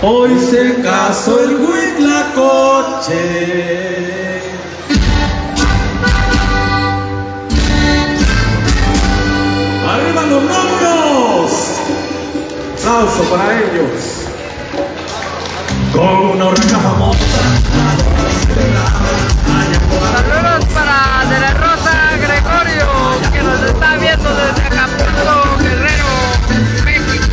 Hoy se casó el Huitlacoche. ¡Arriba los novios! Aplauso para ellos. Con una oreja famosa. Saludos para De la Rosa Gregorio, que nos está viendo desde Acapulco, Guerrero, México.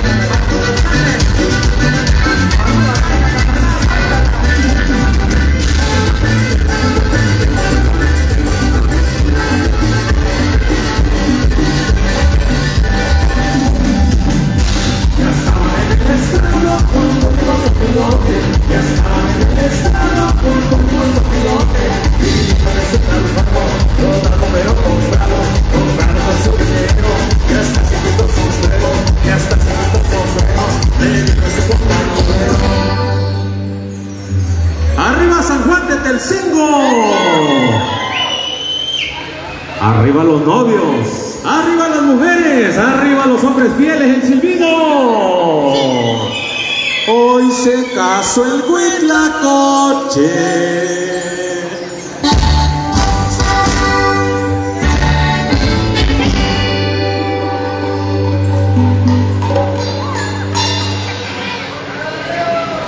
¡Arriba San Juan de Telcingo! ¡Arriba los novios! ¡Arriba las mujeres! ¡Arriba los hombres fieles! ¡El silbido! Hoy se casó el Huitlacoche.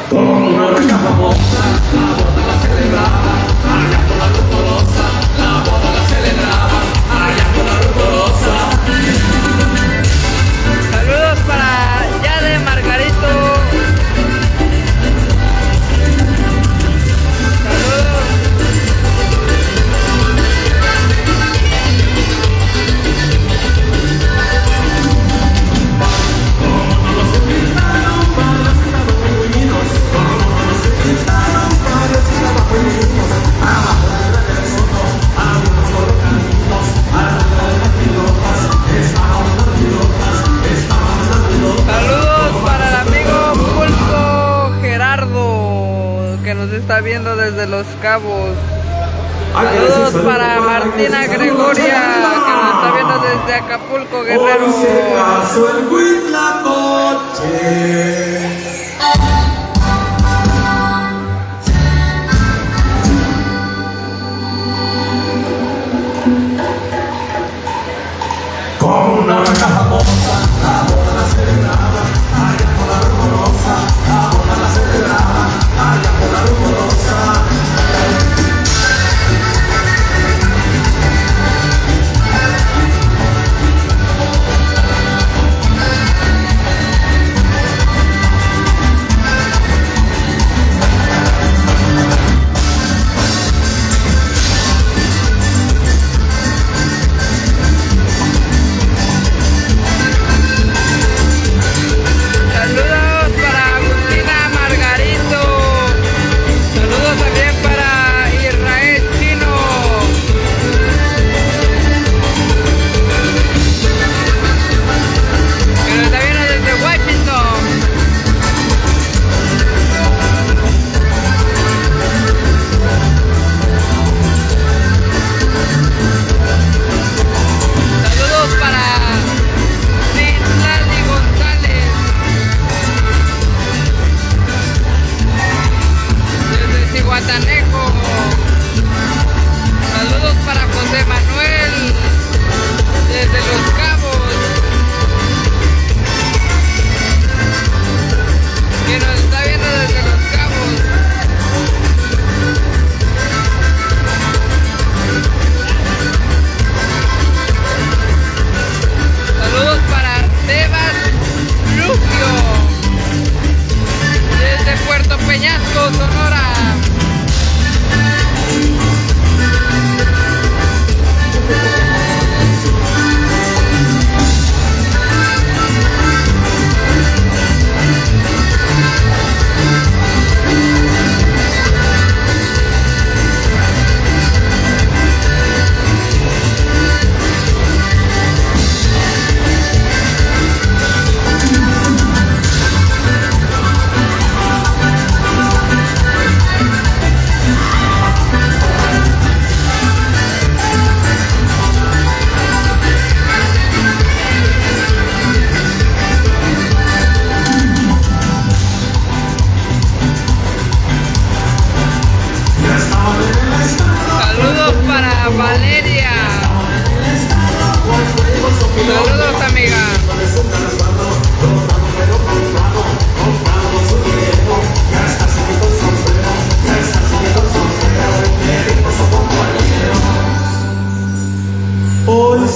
Con una oreja famosa, la boda la celebraba, allá por la Rumorosa, la boda la celebraba, allá por la Rumorosa. Saludos para Yade Margarito. Saludos. Saludos para el amigo Pulpo Gerardo, que nos está viendo desde Los Cabos. Saludos para Martina Gregoria, que nos está viendo desde Acapulco, Guerrero. Hoy se casó el Huitlacoche. Con una oreja famosa, la boda la celebraba, allá por la Rumorosa, la boda la celebraba, allá por la Rumorosa.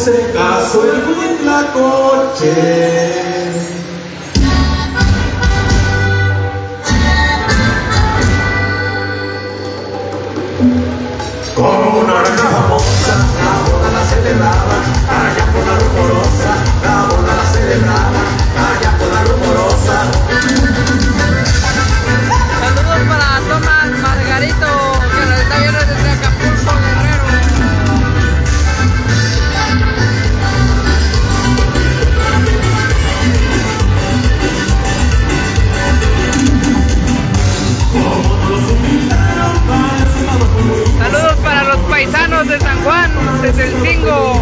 se casó el Huitlacoche. Con una oreja famosa, la boda la celebraba, allá por la rumorosa, la boda la celebraba, allá por la rumorosa. Saludos para Tomás Margarito, que nos está viendo desde Acapulco, Guerrero. Saludos para los paisanos de San Juan, desde el Cingo.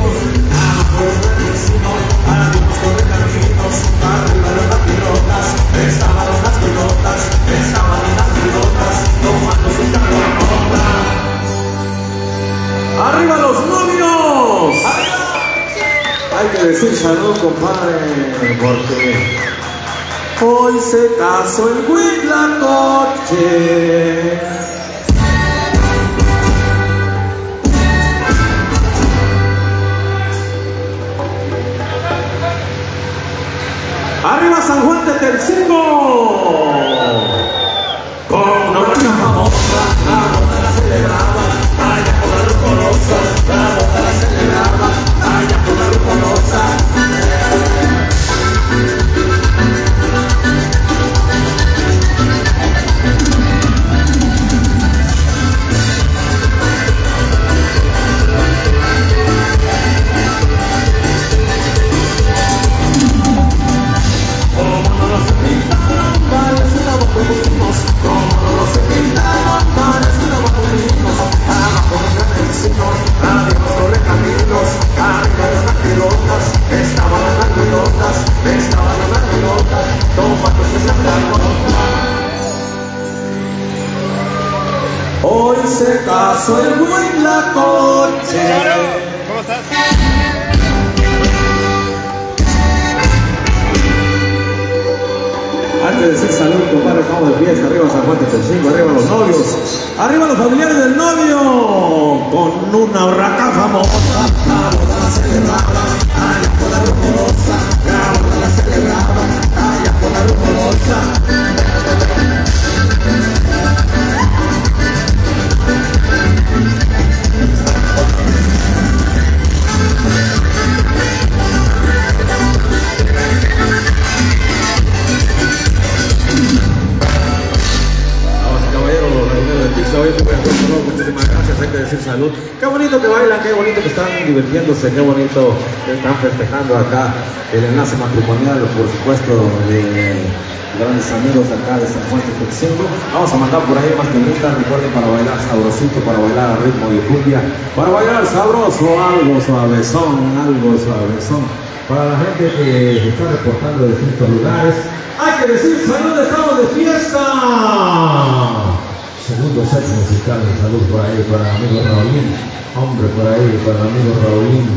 ¡Arriba los novios! Hay que decir salud, compadre, porque hoy se casó el Huitlacoche. ¡Arriba San Juan de Telcingo! Con una oreja famosa, la boda la celebraba, allá por la rumorosa, la boda la celebraba, allá por la rumorosa. Hoy se casó el Huitlacoche. ¿Cómo estás? Antes de decir salud, compadre, estamos de fiesta. Arriba San Juan de Telcingo, arriba los novios, arriba los familiares del novio, con una urraca famosa. La boda la celebraba, allá por la rumorosa, la boda la celebraba, allá por la rumorosa. Muchísimas gracias, hay que decir salud. Qué bonito que bailan, qué bonito que están divirtiéndose, qué bonito que están festejando acá el enlace matrimonial, por supuesto, de grandes amigos acá de San Juan de Telcingo. Vamos a mandar por ahí más temitas, recuerden, para bailar sabrosito, para bailar a ritmo de cumbia, para bailar sabroso, algo suavezón. Para la gente que se está reportando de distintos lugares, hay que decir salud, estamos de fiesta. Segundo set musical, salud por ahí para el amigo Raulín, hombre por ahí para el amigo Raulín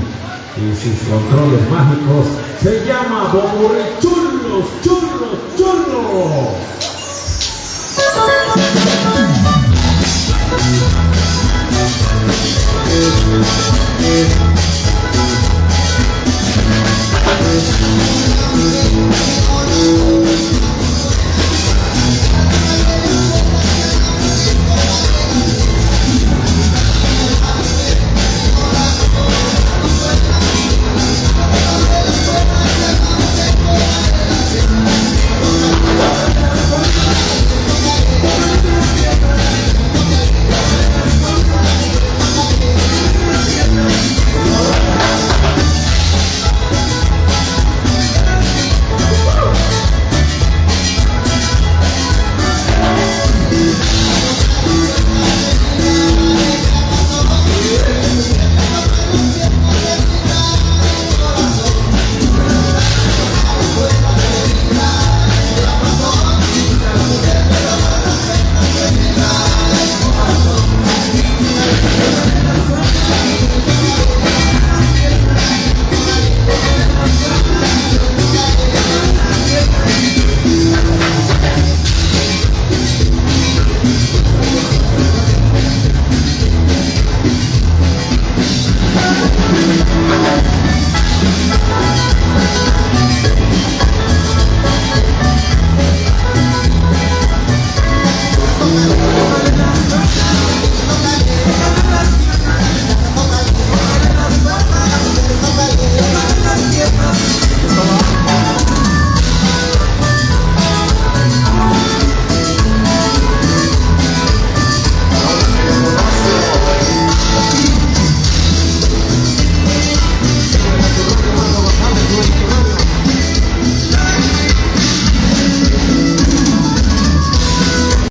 y sus controles mágicos. Se llama Bomboré Churros.